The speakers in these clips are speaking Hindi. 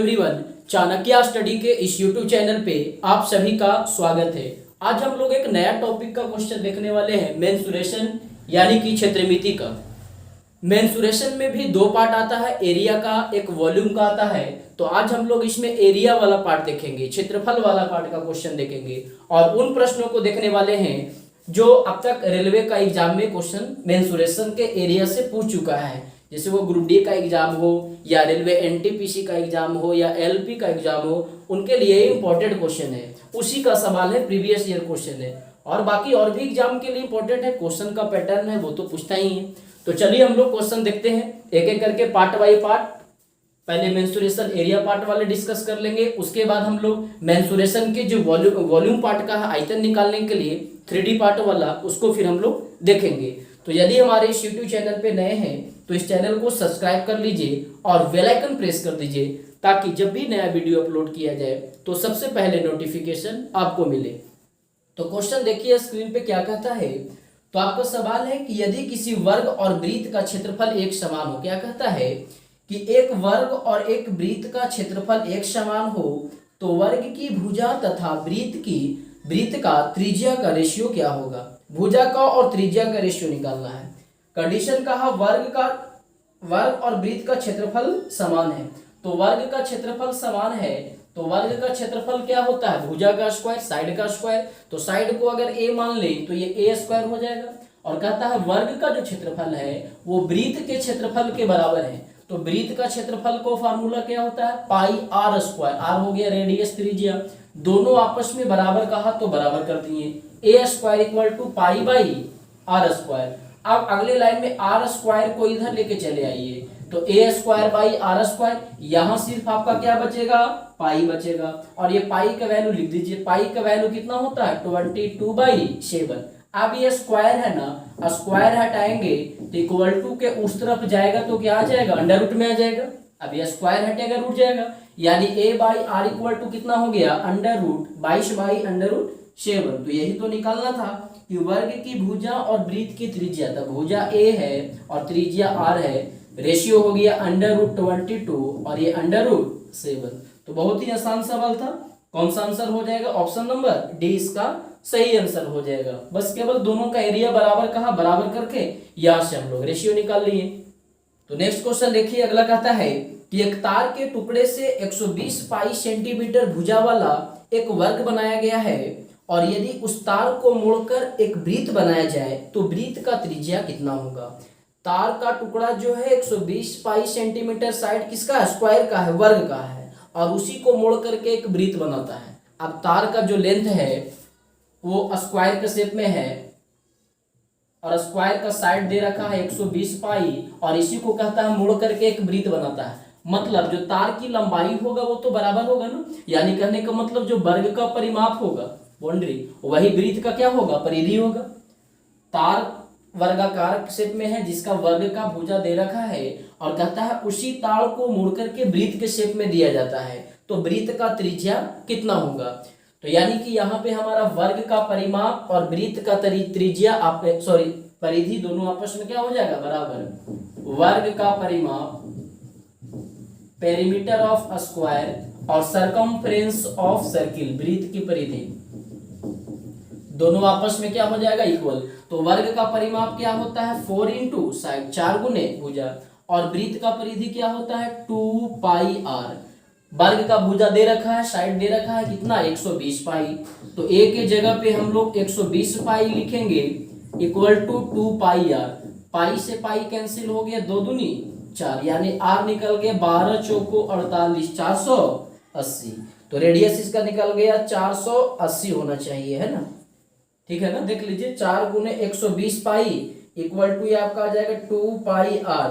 एवरीवन, चाणक्य स्टडी के इस यूट्यूब चैनल पे आप सभी का स्वागत है। आज हम लोग एक नया टॉपिक का क्वेश्चन देखने वाले हैं, मेंसुरेशन यानी कि क्षेत्रमिति का। मेंसुरेशन में भी दो पार्ट आता है, एरिया का, एक वॉल्यूम का आता है। तो आज हम लोग इसमें एरिया वाला पार्ट देखेंगे, क्षेत्रफल वाला पार्ट का क्वेश्चन देखेंगे और उन प्रश्नों को देखने वाले हैं जो अब तक रेलवे का एग्जाम में क्वेश्चन मेंसुरेशन के एरिया से पूछ चुका है। जैसे वो ग्रुप डी का एग्जाम हो या रेलवे एनटीपीसी का एग्जाम हो या एलपी का एग्जाम हो, उनके लिए इंपॉर्टेंट क्वेश्चन है, उसी का सवाल है, प्रीवियस ईयर क्वेश्चन है। और बाकी और भी एग्जाम के लिए इंपॉर्टेंट है, क्वेश्चन का पैटर्न है वो तो पूछता ही है। तो चलिए हम लोग क्वेश्चन देखते हैं एक एक करके, पार्ट बाई पार्ट। पहले मेंसुरेशन एरिया पार्ट वाले डिस्कस कर लेंगे, उसके बाद हम लोग मेंसुरेशन के जो वॉल्यूम पार्ट का है आयतन निकालने के लिए 3D पार्ट वाला, उसको फिर हम लोग देखेंगे। तो यदि हमारे इस यूट्यूब चैनल पे नए हैं तो इस चैनल को सब्सक्राइब कर लीजिए और बेल आइकन प्रेस कर दीजिए, ताकि जब भी नया वीडियो अपलोड किया जाए तो सबसे पहले नोटिफिकेशन आपको मिले। तो क्वेश्चन देखिए स्क्रीन पे क्या कहता है। तो आपका सवाल है कि यदि किसी वर्ग और वृत्त का क्षेत्रफल एक समान हो, क्या कहता है कि एक वर्ग और एक वृत्त का क्षेत्रफल एक समान हो तो वर्ग की भुजा तथा वृत्त का त्रिज्या का रेशियो क्या होगा। भुजा का और त्रिज्या का रेशियो निकालना है। कंडीशन कहा वर्ग और वृत्त का क्षेत्रफल समान है। तो वर्ग का क्षेत्रफल समान है तो वर्ग का क्षेत्रफल क्या होता है, भुजा का स्क्वायर, साइड का स्क्वायर। तो साइड को अगर a मान ले तो ये a स्क्वायर हो जाएगा। और कहता है वर्ग का जो क्षेत्रफल है वो वृत्त के क्षेत्रफल के बराबर है। तो वृत्त का क्षेत्रफल को फार्मूला क्या होता है, पाई आर स्क्वायर। आर हो गया रेडियस, त्रिज्या, दोनों आपस में बराबर कहा तो बराबर कर दिए। a square equal to pi by R square. अब अगले लाइन में आर स्क्वायर को इधर लेके चले आइए, तो a square by R square, यहां सिर्फ आपका क्या बचेगा, पाई बचेगा। और ये पाई का वैल्यू लिख दीजिए, पाई का वैल्यू कितना होता है 22/7। अब ये स्क्वायर है ना, स्क्वायर हटाएंगे तो इक्वल टू के उस तरफ जाएगा तो क्या आ जाएगा, अंडर रूट में आ जाएगा। अब ये स्क्वायर हटेगा, रूट जाएगा, यानी a by R equal to कितना हो गया, अंडर रूट 22/7। तो यही तो निकालना था कि वर्ग की भुजा और वृत्त की त्रिज्या, तब भुजा a है और त्रिज्या r है, रेशियो हो गया अंडर रूट 22 और ये अंडर रूट 7। तो बहुत ही आसान सवाल था। कौन सा आंसर हो जाएगा, ऑप्शन नंबर डी इसका सही आंसर हो जाएगा। बस केवल दोनों का एरिया बराबर कहा, बराबर करके यहां से हम लोग रेशियो निकाल लिए। तो नेक्स्ट क्वेश्चन देखिए, अगला कहता है कि एक तार के टुकड़े से 120 पाई सेंटीमीटर भुजा वाला एक वर्ग बनाया गया है और यदि उस तार को मोड़कर एक वृत्त बनाया जाए तो वृत्त का त्रिज्या कितना होगा। तार का टुकड़ा जो है 120 पाई सेंटीमीटर, साइड किसका है, स्क्वायर का है, वर्ग का है, और उसी को मोड़ करके एक वृत्त बनाता है। अब तार का जो लेंथ है वो स्क्वायर के शेप में है और स्क्वायर का साइड दे रखा है 120 पाई और इसी को कहता है मोड़ करके एक वृत्त बनाता है। मतलब जो तार की लंबाई होगा वो तो बराबर होगा ना, यानी कहने का मतलब जो वर्ग का परिमाप होगा, बाउंड्री, वही वृत्त का क्या होगा, परिधि होगा। तार वर्गाकार शेप में है जिसका वर्ग का भुजा दे रखा है और कहता है उसी तार को मोड़ करके वृत्त के शेप में दिया जाता है, तो वृत्त का त्रिज्या कितना होगा। तो यानी कि यहाँ पे हमारा वर्ग का परिमाप और वृत्त का त्रिज्या परिधि दोनों आपस में क्या हो जाएगा, बराबर। वर्ग का परिमाप, पेरीमीटर ऑफ स्क्वायर, और सरकमफ्रेंस ऑफ सर्किल, वृत्त की परिधि, दोनों आपस में क्या हो जाएगा, इक्वल। तो वर्ग का परिमाप क्या होता है 4 इंटू साइड, 4 गुने भुजा, और वृत्त का परिधि क्या होता है 2 पाई आर। वर्ग का भुजा दे रखा है, साइड दे रखा है कितना 120 पाई, तो a के जगह पे हम लोग 120 पाई लिखेंगे इक्वल टू 2 पाई आर। पाई से पाई कैंसिल हो गया, 2 दूनी 4, यानी r निकल गया 12 चौको 48, 480। तो रेडियस इसका निकल गया 480 होना चाहिए, है ना, ठीक है ना। देख लीजिए 4 गुने 120 पाई इक्वल टू ये आपका आ जाएगा 2 पाई आर।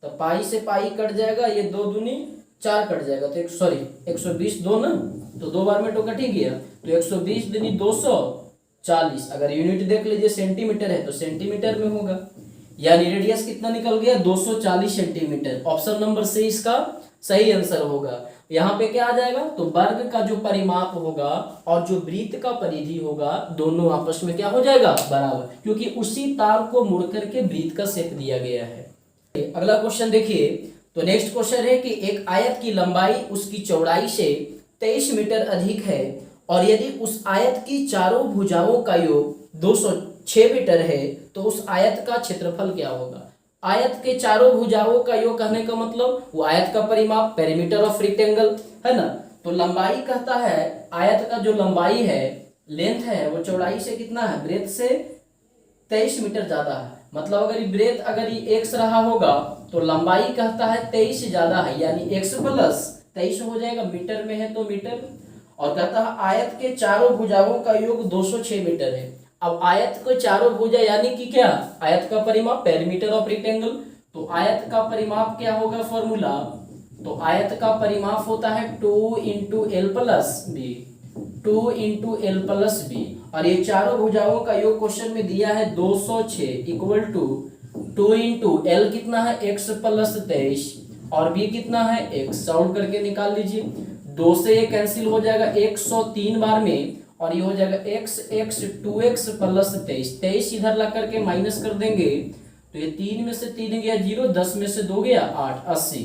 तो पाई से पाई कट जाएगा, ये 2 दूनी 4 कट जाएगा, तो 120 2 ना, तो 2 बार में तो कट ही गया, तो 120 दूनी 240। अगर यूनिट देख लीजिए सेंटीमीटर है तो सेंटीमीटर में होगा, यानी रेडियस कितना निकल गया 240 सेंटीमीटर। ऑप्शन नंबर सी इसका सही आंसर होगा। यहाँ पे क्या आ जाएगा, तो वर्ग का जो परिमाप होगा और जो वृत्त का परिधि होगा दोनों आपस में क्या हो जाएगा, बराबर, क्योंकि उसी तार को मुड़ करके वृत्त का शेप दिया गया है। अगला क्वेश्चन देखिए, तो नेक्स्ट क्वेश्चन है कि एक आयत की लंबाई उसकी चौड़ाई से 23 मीटर अधिक है और यदि उस आयत की चारों भुजाओं का योग 206 मीटर है तो उस आयत का क्षेत्रफल क्या होगा। आयत के चारों भुजाओं का योग कहने का मतलब वो आयत का परिमाप, पेरीमीटर ऑफ रेक्टेंगल, है ना। तो लंबाई कहता है आयत का जो लंबाई है, लेंथ है, वो चौड़ाई से कितना है, ब्रेथ से 23 मीटर ज्यादा है। मतलब अगर ये ब्रेथ अगर ये x रहा होगा तो लंबाई कहता है 23 से ज्यादा है, यानी x प्लस 23 हो जाएगा, मीटर में है तो मीटर। और कहता है आयत के चारों भुजाओं का योग 206 मीटर है। अब आयत को चारों भुजा यानी कि क्या, आयत का परिमाप, पेरीमीटर ऑफ रेक्टेंगल। तो आयत का परिमाप क्या होगा, फॉर्मूला, तो आयत का परिमाप होता है 2 into L plus B, 2 into L plus B. और ये चारों भुजाओं का योग क्वेश्चन में दिया है 206 इक्वल टू 2 इंटू एल कितना है, x प्लस 23 और b कितना है, x। सॉल्व करके निकाल लीजिए, 2 से ये कैंसिल हो जाएगा 103 बार में और ये हो जाएगा x 2x प्लस 23 इधर ला करके माइनस कर देंगे तो ये 3 में से 3 गया 0, 10 में से 2 गया 8, 80।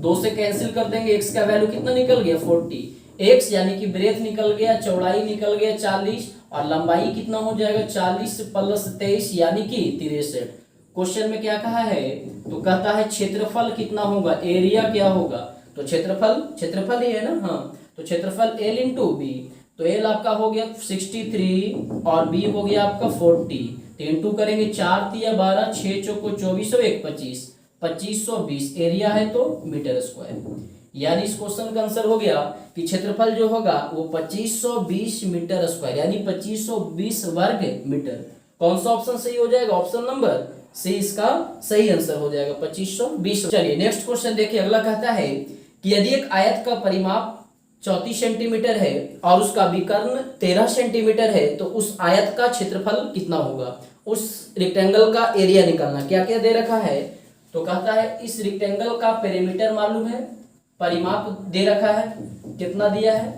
2 से कैंसिल कर देंगे, x का वैल्यू कितना निकल गया 40, x यानी कि ब्रेथ निकल गया, चौड़ाई निकल गया 40 और लंबाई कितना हो जाएगा 40 प्लस 23 यानी कि 63। क्वेश्चन में क्या कहा है, तो कहता है क्षेत्रफल कितना होगा, एरिया क्या होगा। तो क्षेत्रफल ही है ना, हाँ, तो क्षेत्रफल L इंटू बी। तो L आपका हो गया 63 और B हो गया आपका 40। तो इंटू करेंगे 4 तिया 12, 6 चौको 24 और 1 25, 2520 एरिया है तो मीटर स्क्वायर। यानी इस क्वेश्चन का आंसर हो गया कि क्षेत्रफल जो होगा वो 2520 मीटर स्क्वायर यानी 2520 वर्ग मीटर। कौन सा ऑप्शन सही हो जाएगा, ऑप्शन नंबर सी इसका सही आंसर हो जाएगा 2520। चलिए नेक्स्ट क्वेश्चन देखिए, अगला कहता है कि यदि एक आयत का परिमाप 34 सेंटीमीटर है और उसका विकर्ण 13 सेंटीमीटर है तो उस आयत का क्षेत्रफल कितना होगा। उस रेक्टेंगल का एरिया निकालना। क्या क्या दे रखा है, तो कहता है इस रेक्टेंगल का पेरीमीटर मालूम है, परिमाप दे रखा है, कितना दिया है,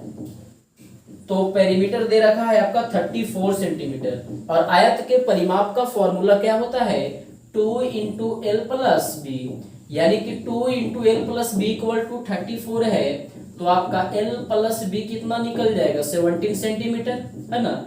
तो पेरीमीटर दे रखा है आपका 34 सेंटीमीटर और आयत के परिमाप का फॉर्मूला क्या होता है 2 इंटू एल प्लस बी, यानी कि 2 into L plus B equal to 34 है तो आपका एल प्लस बी कितना निकल जाएगा 17 सेंटीमीटर, है ना।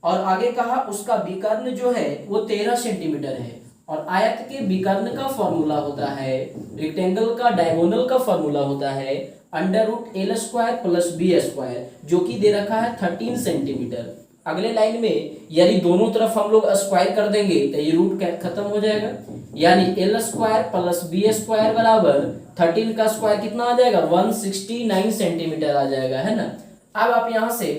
और आगे कहा उसका विकर्ण जो है वो 13 सेंटीमीटर है और आयत के विकर्ण का फॉर्मूला होता है, रेक्टेंगल का डायगोनल का फॉर्मूला होता है under root L square plus B square, जो कि दे रखा है 13 सेंटीमीटर। अगले लाइन में यदि दोनों तरफ हम लोग स्क्वायर कर देंगे तो ये रूट खत्म हो जाएगा, यानी L square plus B square बराबर 13 का स्क्वायर कितना आ जाएगा 169 सेंटीमीटर आ जाएगा, है ना। अब आप यहाँ से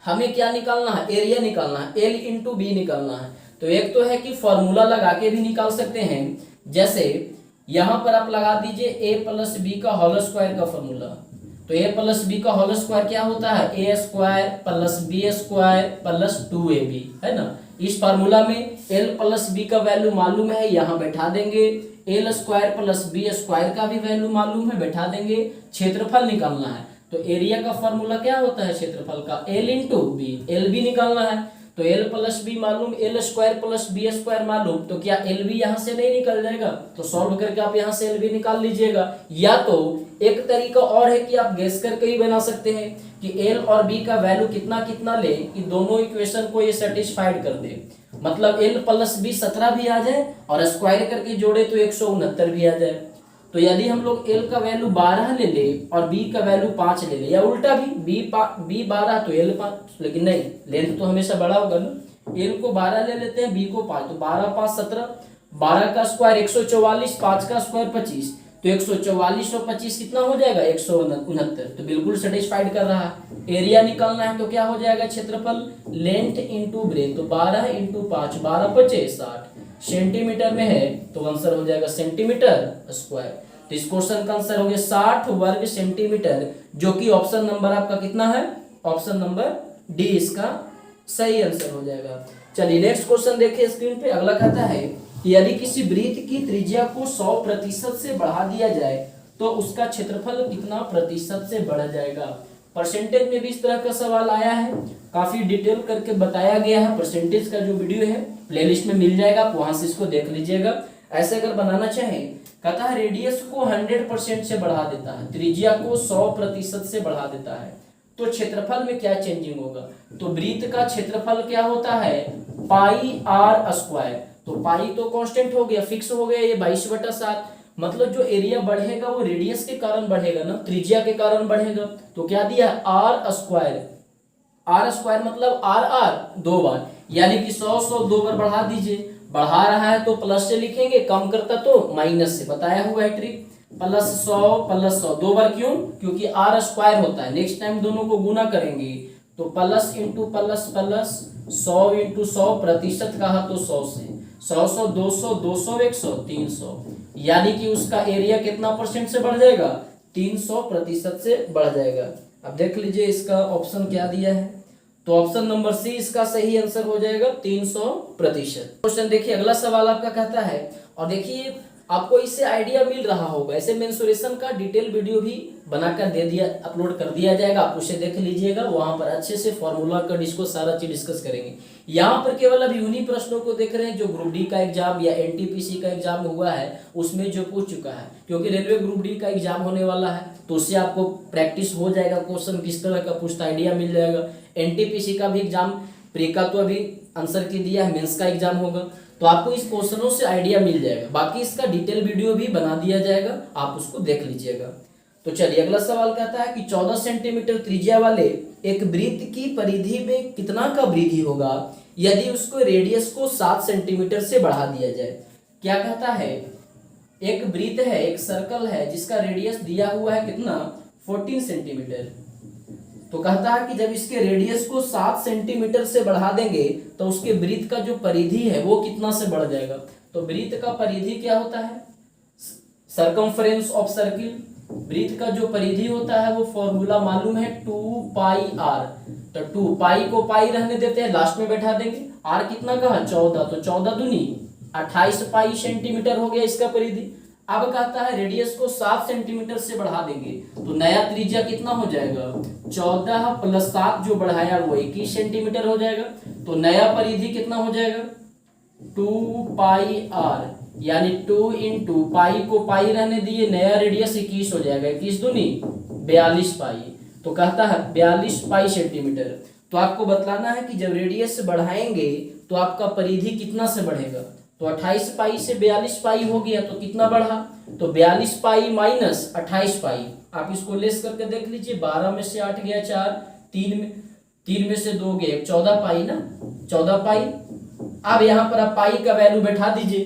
हमें क्या निकालना है, एरिया निकालना है, एल इंटू बी निकालना है। तो एक तो है कि फॉर्मूला लगा के भी निकाल सकते हैं, जैसे यहाँ पर आप लगा दीजिए ए प्लस बी का होल स्क्वायर का फॉर्मूला। तो ए प्लस बी का होल स्क्वायर क्या होता है, a square plus B square plus 2ab, है ना। इस फार्मूला में एल प्लस बी का वैल्यू मालूम है, यहाँ बैठा देंगे, L square plus B square का भी वैल्यू मालूम है, बैठा देंगे। क्षेत्रफल निकालना है तो एरिया का फॉर्मूला क्या होता है क्षेत्रफल का, L into B, L B निकालना है तो एल प्लस बी मालूम, L square plus B square मालूम, तो क्या एल बी यहाँ से नहीं निकल जाएगा, तो सॉल्व करके आप यहाँ से एल बी निकाल लीजिएगा। या तो एक तरीका और है कि आप गेस करके ही बना सकते हैं कि एल और बी का वैल्यू कितना कितना ले कि दोनों इक्वेशन को ये सेटिस्फाइड कर दे, मतलब एल प्लस बी 17 भी आ जाए और स्क्वायर करके जोड़े तो 169 भी आ जाए। तो यदि हम लोग एल का वैल्यू 12 ले ले और बी का वैल्यू 5 ले ले, या उल्टा भी बी 12 तो एल 5, लेकिन नहीं, लेंथ तो हमेशा बड़ा होगा ना। एल को 12 ले लेते हैं, बी को 5, तो 12 5 17, 12 का स्क्वायर 144, 5 का स्क्वायर 25, तो 144 और 25 कितना हो जाएगा 169, तो बिल्कुल सेटिस्फाइड कर रहा है। एरिया निकालना है तो क्या हो जाएगा क्षेत्रफल, लेंथ इंटू ब्रेथ, तो 12 इंटू 5, 12 5 60 सेंटीमीटर में है तो आंसर हो जाएगा सेंटीमीटर स्क्वायर। तो इस क्वेश्चन का आंसर हो गया 60 वर्ग सेंटीमीटर, जो कि ऑप्शन नंबर आपका कितना है, ऑप्शन नंबर डी इसका सही आंसर हो जाएगा। चलिए नेक्स्ट क्वेश्चन देखिए स्क्रीन पे। अगला कहता है कि यदि किसी वृत्त की त्रिज्या को 100% से बढ़ा दिया जाए तो उसका क्षेत्रफल कितना प्रतिशत से बढ़ जाएगा। परसेंटेज में भी इस तरह का सवाल आया है, काफी डिटेल करके बताया गया है। परसेंटेज का जो वीडियो है प्लेलिस्ट में मिल जाएगा, आप वहां से इसको देख लीजिएगा। ऐसे अगर बनाना चाहें, कहता है रेडियस को 100% से बढ़ा देता है, त्रिज्या को 100% से बढ़ा देता है, तो क्षेत्रफल में क्या चेंजिंग होगा? तो वृत्त का क्षेत्रफल क्या होता है? पाई आर स्क्वायर। तो पाई तो कांस्टेंट हो गया, फिक्स हो गया, ये 22/7। मतलब जो एरिया बढ़ेगा वो रेडियस के कारण बढ़ेगा ना, त्रिज्या के कारण बढ़ेगा। तो क्या दिया? R square. आर स्क्वायर मतलब आर आर 2 बार, यानी कि 100 2 बार बढ़ा दीजिए। बढ़ा रहा है तो प्लस से लिखेंगे, कम करता तो माइनस से, बताया हुआ है ट्रिक। +100 2 बार, क्यों? क्योंकि आर स्क्वायर होता है। नेक्स्ट टाइम दोनों को गुना करेंगे तो plus into plus plus, 100 into 100% कहा तो 100 से, 100 200 200 100 300, यानी कि उसका एरिया कितना परसेंट से बढ़ जाएगा? 300% से बढ़ जाएगा। अब देख लीजिए इसका ऑप्शन क्या दिया है, तो ऑप्शन नंबर सी इसका सही आंसर हो जाएगा 300%। क्वेश्चन देखिए, अगला सवाल आपका कहता है, और देखिए आपको इससे आइडिया मिल रहा होगा, ऐसे मेंसुरेशन का डिटेल वीडियो भी बनाकर दे दिया, अपलोड कर दिया जाएगा, आप उसे देख लीजिएगा, वहां पर अच्छे से फॉर्मूला का सारा चीज डिस्कस करेंगे। यहाँ पर केवल अभी उन्हीं प्रश्नों को देख रहे हैं जो ग्रुप डी का एग्जाम या एनटीपीसी का एग्जाम हुआ है उसमें जो पूछ चुका है, क्योंकि रेलवे ग्रुप डी का एग्जाम होने वाला है, तो उससे आपको प्रैक्टिस हो जाएगा, क्वेश्चन किस तरह का पूछता आइडिया मिल जाएगा। एनटीपीसी का भी एग्जाम, प्री का तो अभी आंसर की दिया है, मेंस का एग्जाम होगा, तो आपको इस क्वेश्चनों से आइडिया मिल जाएगा। बाकी इसका डिटेल वीडियो भी बना दिया जाएगा, आप उसको देख लीजिएगा। तो चलिए अगला सवाल कहता है कि 14 सेंटीमीटर त्रिज्या वाले एक वृत्त की परिधि में कितना का वृद्धि होगा यदि उसको रेडियस को 7 सेंटीमीटर से बढ़ा दिया जाए। क्या कहता है? एक वृत्त है, एक सर्कल है जिसका रेडियस दिया हुआ है कितना? 14 सेंटीमीटर। तो कहता है कि जब इसके रेडियस को 7 सेंटीमीटर से बढ़ा देंगे तो उसके वृत्त का जो परिधि है वो कितना से बढ़ जाएगा। तो वृत्त का परिधि क्या होता है? Circumference of circle. वृत्त का जो परिधि होता है वो फॉर्मूला मालूम है 2πr। तो 2 को पाई रहने देते हैं, लास्ट में बैठा देंगे। r कितना का है? 14, तो 14 दूनी 28 पाई सेंटीमीटर हो गया इसका परिधि। अब कहता है रेडियस को 7 सेंटीमीटर से बढ़ा देंगे तो नया त्रिज्या कितना हो जाएगा? 14 + 7 जो बढ़ाया वो 21 सेंटीमीटर हो जाएगा। तो नया परिधि कितना हो जाएगा? 2πr, यानी 2 × पाई को पाई रहने दिए, नया रेडियस 21 हो जाएगा, 21 दूनी 42 पाई। तो कहता है 42 पाई सेंटीमीटर। तो आपको बतलाना है कि जब रेडियस बढ़ाएंगे तो आपका परिधि कितना से बढ़ेगा। तो 28 पाई से 42 पाई हो गया तो कितना बढ़ा? तो 42 पाई माइनस 28 पाई। आप इसको लेस करके देख लीजिए, 12 में से 8 गया 4, 3 में से 2 गए 14 पाई ना, 14 पाई। अब यहाँ पर आप पाई का वैल्यू बैठा दीजिए।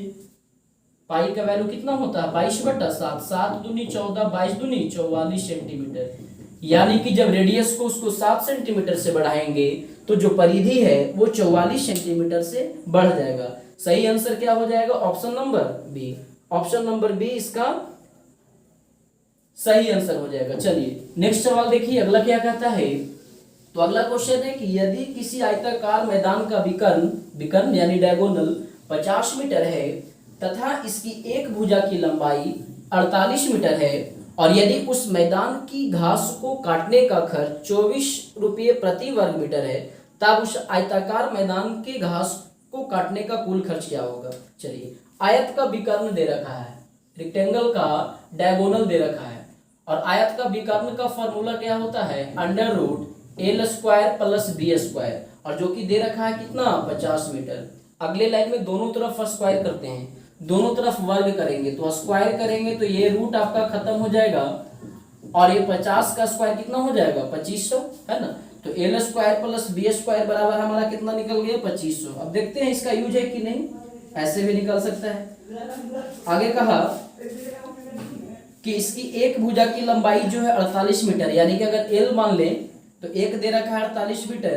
पाई का वैल्यू कितना होता है? 22/7, 7 दूनी 14, 22 दूनी 44 सेंटीमीटर। यानी कि जब रेडियस को उसको 7 सेंटीमीटर से बढ़ाएंगे तो जो परिधि है वो 44 सेंटीमीटर से बढ़ जाएगा। सही आंसर क्या हो जाएगा? Option number B. Option number B इसका सही आंसर हो जाएगा। चलिए नेक्स्ट सवाल देखिए, अगला क्या कहता है। तो अगला क्वेश्चन है कि यदि किसी आयताकार मैदान का विकर्ण यानी डायगोनल 50 मीटर है तथा इसकी एक भुजा की लंबाई 48 मीटर है और यदि उस मैदान की घास को काटने का खर्च 24 रुपये प्रति वर्ग मीटर है, तब उस आयताकार मैदान के घास को काटने का कुल खर्च क्या होगा। चलिए, आयत का विकर्ण दे रखा है, रेक्टेंगल का डायगोनल दे रखा है, और आयत का विकर्ण का फॉर्मूला क्या होता है? √L² + B², और जो कि दे रखा है कितना? 50 मीटर। अगले लाइन में दोनों तरफ स्क्वायर करते हैं, दोनों तरफ वर्ग करेंगे तो स्क्वायर करेंगे तो ये रूट आपका खत्म हो जाएगा और ये 50 का स्क्वायर कितना हो जाएगा? 2500, है ना। तो L² + B² बराबर हमारा कितना निकल गया? 2500। अब देखते हैं इसका यूज है कि नहीं, ऐसे भी निकल सकता है। आगे कहा कि इसकी एक भुजा की लंबाई जो है 48 मीटर, यानी कि अगर L मान ले तो एक दे रखा है 48 मीटर,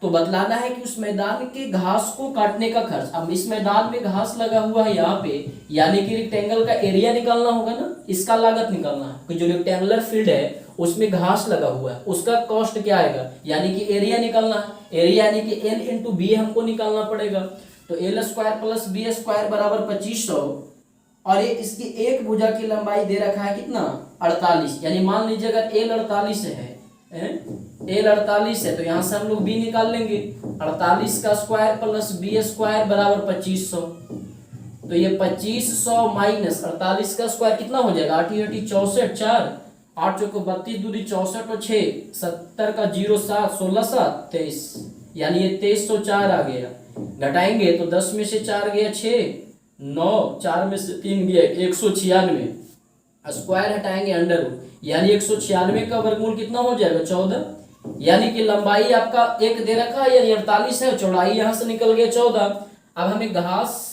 तो बतलाना है कि उस मैदान के घास को काटने का खर्च। अब इस मैदान में घास लगा हुआ है यहाँ पे, यानी कि रेक्टेंगल का एरिया निकालना होगा ना, इसका लागत निकालना है कि जो रेक्टेंगुलर फील्ड है उसमें घास लगा हुआ है, उसका कॉस्ट क्या आएगा, यानी कि एरिया निकालना है। एरिया यानी कि L × B हमको निकालना पड़ेगा। तो L² + B² बराबर 2500, और ये इसकी एक भुजा की लंबाई दे रखा है कितना? 48, यानी मान लीजिए अगर L 48 है, L 48 है तो यहाँ से हम लोग B निकाल लेंगे। 48 का स्क्वायर + B² बराबर 2500। तो ये 2500 माइनस 48 का स्क्वायर कितना हो जाएगा, 8 8 64, 4 8 चौको 32 दूनी 64 और 6 70 का 0 7 16 7 23, यानी ये 2304 आ गया। घटाएंगे तो 10 में से 4 गया 6, 9 4 में से 3 गया 196, स्क्वायर हटाएंगे अंडर रूट, यानी 196 का वर्गमूल कितना हो जाएगा 14, यानी कि लंबाई आपका एक दे रखा है यानी 48 है, चौड़ाई यहां से निकल गया 14। अब हमें घास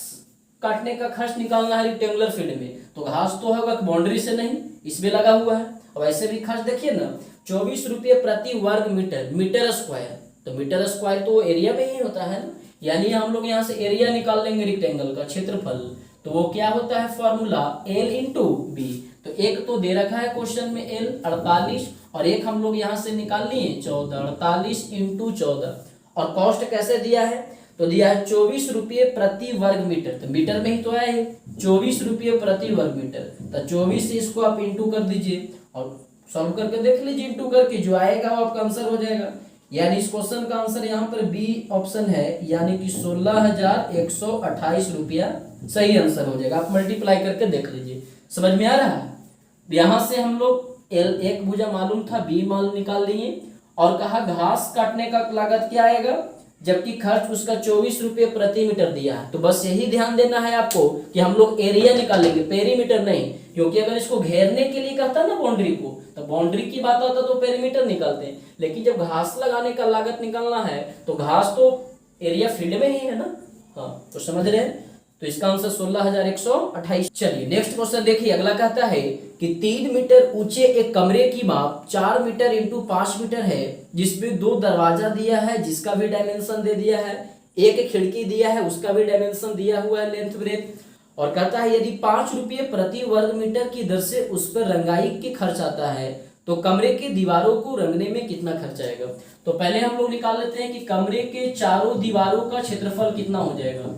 काटने का खर्च निकालना है रेक्टेंगुलर फील्ड में, तो घास तो होगा बाउंड्री से नहीं, इसमें लगा हुआ है। और ऐसे भी खर्च देखिए ना, 24 रुपये प्रति वर्ग मीटर, मीटर स्क्वायर, तो मीटर स्क्वायर तो एरिया में ही होता है ना, यानी हम लोग यहाँ से एरिया निकाल लेंगे रेक्टेंगल का क्षेत्रफल, तो वो क्या होता है फॉर्मूला L इंटू बी। तो एक तो दे रखा है क्वेश्चन में L 48 और एक हम लोग यहाँ से निकाल लिए 14, 48 इंटू 14। और कॉस्ट कैसे दिया है, तो दिया है 24 रुपये प्रति वर्ग मीटर, तो मीटर में ही तो आया है 24 रुपये प्रति वर्ग मीटर, तो 24 से इसको आप इंटू कर दीजिए और सॉल्व करके देख लीजिए, इंटू करके जो आएगा वो आपका आंसर हो जाएगा। यानी इस क्वेश्चन का आंसर यहाँ पर बी ऑप्शन है, यानी कि 16,128 रुपया सही आंसर हो जाएगा। आप मल्टीप्लाई करके देख लीजिए, समझ में आ रहा है। यहां से हम लोग एल एक भुजा मालूम था, बी मान निकाल लिए और कहा घास काटने का लागत क्या आएगा, जबकि खर्च उसका 24 रुपये प्रति मीटर दिया है। तो बस यही ध्यान देना है आपको कि हम लोग एरिया निकालेंगे, पेरीमीटर नहीं, क्योंकि अगर इसको घेरने के लिए कहता ना बाउंड्री को, तो बाउंड्री की बात आता तो पेरीमीटर निकालते हैं, लेकिन जब घास लगाने का लागत निकालना है तो घास तो एरिया फील्ड में ही है ना। हाँ, तो समझ रहे हैं, तो इसका आंसर 16,128। चलिए नेक्स्ट क्वेश्चन देखिए, अगला कहता है कि 3 मीटर ऊंचे एक कमरे की माप 4 मीटर इंटू 5 मीटर है, जिसमें 2 दरवाजा दिया है जिसका भी डायमेंशन दे दिया है, एक खिड़की दिया है उसका भी डायमेंशन दिया हुआ है लेंथ ब्रेथ, और कहता है यदि 5 रुपये प्रति वर्ग मीटर की दर से उस पर रंगाई के खर्च आता है तो कमरे की दीवारों को रंगने में कितना खर्च आएगा। तो पहले हम लोग निकाल लेते हैं कि कमरे के चारों दीवारों का क्षेत्रफल कितना हो जाएगा,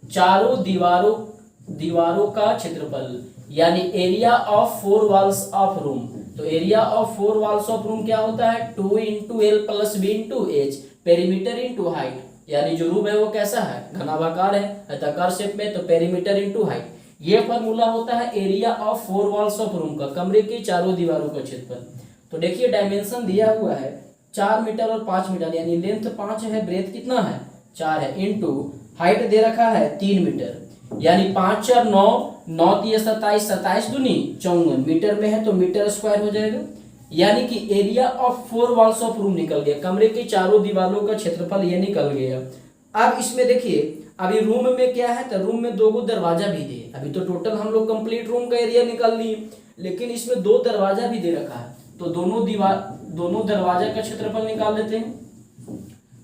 चारों दीवारों का क्षेत्रफल, यानी area of 4 walls of room. तो area of 4 walls of room क्या होता है, 2 into L plus b into h, perimeter into height, यानी जो रूम है वो कैसा है, घनाभाकार है, आयताकार शेप में, तो पेरीमीटर इंटू हाइट। ये फॉर्मूला होता है area of 4 walls of room का, कमरे की चारों दीवारों का क्षेत्रफल। तो देखिए डायमेंशन दिया हुआ है 4 मीटर और 5 मीटर, यानी लेंथ 5 है, ब्रेथ कितना है 4 है, इंटू हाइट दे रखा है 3 मीटर, यानी 5 4 9 9 3 27, 27 दूनी 54 मीटर में है, तो मीटर स्क्वायर हो जाएगा। यानी कि area of 4 walls of room निकल गया, कमरे की चारों दीवारों का क्षेत्रफल ये निकल गया। अब इसमें देखिए अभी रूम में क्या है, तो रूम में 2 दरवाजा भी दे, अभी तो टोटल हम लोग कंप्लीट रूम का एरिया निकाल लिए, लेकिन इसमें 2 दरवाजा भी दे रखा है, तो दोनों दरवाजा का क्षेत्रफल निकाल लेते हैं।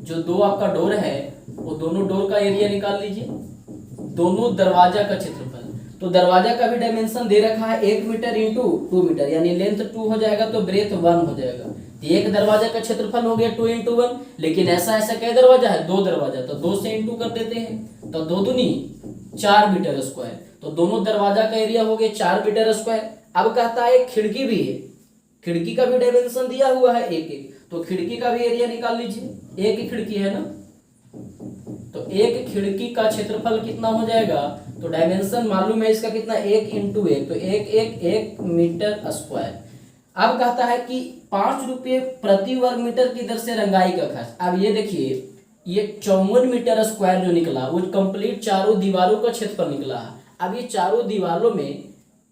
जो 2 आपका डोर है वो दोनों डोर का एरिया निकाल लीजिए, दोनों दरवाजा का क्षेत्रफल। तो दरवाजा का भी डायमेंशन दे रखा है 1 मीटर इंटू 2 मीटर, यानी लेंथ 2 हो जाएगा तो ब्रेथ 1 हो जाएगा। एक दरवाजा का क्षेत्रफल हो गया 2 इंटू 1, लेकिन ऐसा कई दरवाजा है, 2 दरवाजा, तो 2 से इंटू कर देते हैं, तो 2 दूनी 4 मीटर स्क्वायर, तो दोनों दरवाजा का एरिया हो गया 4 मीटर स्क्वायर। अब कहता है खिड़की भी है, खिड़की का भी डायमेंशन दिया हुआ है 1 1, तो खिड़की का भी एरिया निकाल लीजिए, एक ही खिड़की है ना, तो एक खिड़की का क्षेत्रफल कितना हो जाएगा, तो डायमेंशन मालूम है इसका कितना 1 इंटू 1, तो 1 मीटर स्क्वायर। अब कहता है कि 5 रुपये प्रति वर्ग मीटर की दर से रंगाई का खर्च। अब ये देखिए ये 54 मीटर स्क्वायर जो निकला वो कंप्लीट चारों दीवारों का क्षेत्रफल निकला है। अब ये चारों दीवारों में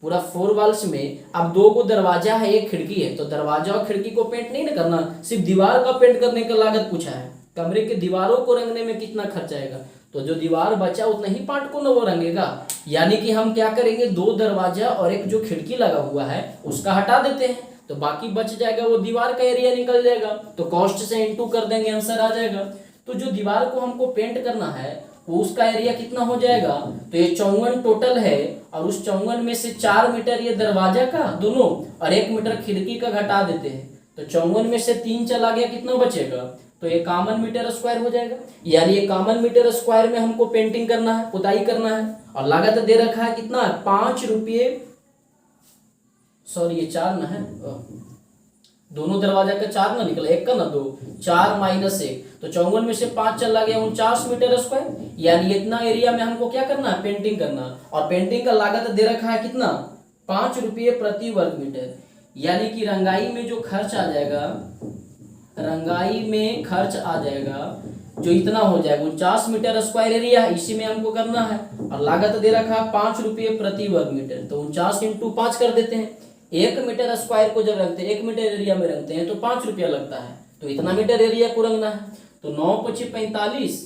पूरा 4 वॉल्स में अब 2 दरवाजा है, 1 खिड़की है, तो दरवाजा और खिड़की को पेंट नहीं ना करना, सिर्फ दीवार का पेंट करने का लागत पूछा है, कमरे के दीवारों को रंगने में कितना खर्च आएगा, तो जो दीवार बचा उतना ही पार्ट को ना वो रंगेगा। यानी कि हम क्या करेंगे, 2 दरवाजा और एक जो खिड़की लगा हुआ है उसका हटा देते हैं, तो बाकी बच जाएगा वो दीवार का एरिया निकल जाएगा, तो कॉस्ट से इंटू कर देंगे, आंसर आ जाएगा। तो जो दीवार को हमको पेंट करना है वो उसका एरिया कितना हो जाएगा, तो ये 54 टोटल है, और उस 54 में से 4 मीटर ये दरवाजा का दोनों और 1 मीटर खिड़की का घटा देते हैं, तो 54 में से 3 चला गया, कितना बचेगा, तो ये कॉमन मीटर स्क्वायर हो जाएगा। यानी ये कॉमन मीटर स्क्वायर में हमको पेंटिंग करना है, पुताई करना है, और लागत दे रखा है कितना, 5 रुपये, सॉरी ये 4 ना है, दोनों दरवाजा का 4 ना निकला, एक का ना 2, 4 माइनस 1, तो 54 में से 5 चला गया 49 मीटर स्क्वायर। यानी इतना एरिया में हमको क्या करना है, पेंटिंग करना। और पेंटिंग का लागत दे रखा है कितना, 5 रुपये प्रति वर्ग मीटर। यानी कि रंगाई में जो खर्च आ जाएगा, रंगाई में खर्च आ जाएगा जो इतना हो जाएगा 49 मीटर स्क्वायर एरिया, इसी में हमको करना है। और लागत दे रखा है 5 रुपये प्रति वर्ग मीटर, तो 49 इंटू 5 कर देते हैं। 1 मीटर स्क्वायर को जब रखते हैं, 1 मीटर एरिया में रखते हैं तो 5 रुपया लगता है, तो इतना मीटर एरिया को रंगना है। तो 9 पची 45,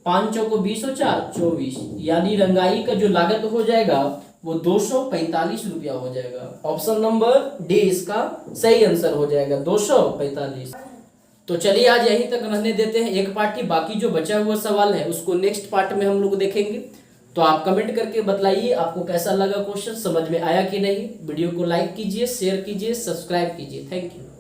5 चौको 20 और 4 24, यानी रंगाई का जो लागत हो जाएगा वो 245 रुपया हो जाएगा। ऑप्शन नंबर डी इसका सही आंसर हो जाएगा, 245। तो चलिए आज यहीं तक रहने देते हैं एक पार्ट ही, बाकी जो बचा हुआ सवाल है उसको नेक्स्ट पार्ट में हम लोग देखेंगे। तो आप कमेंट करके बताइए आपको कैसा लगा क्वेश्चन, समझ में आया कि नहीं। वीडियो को लाइक कीजिए, शेयर कीजिए, सब्सक्राइब कीजिए। Thank you.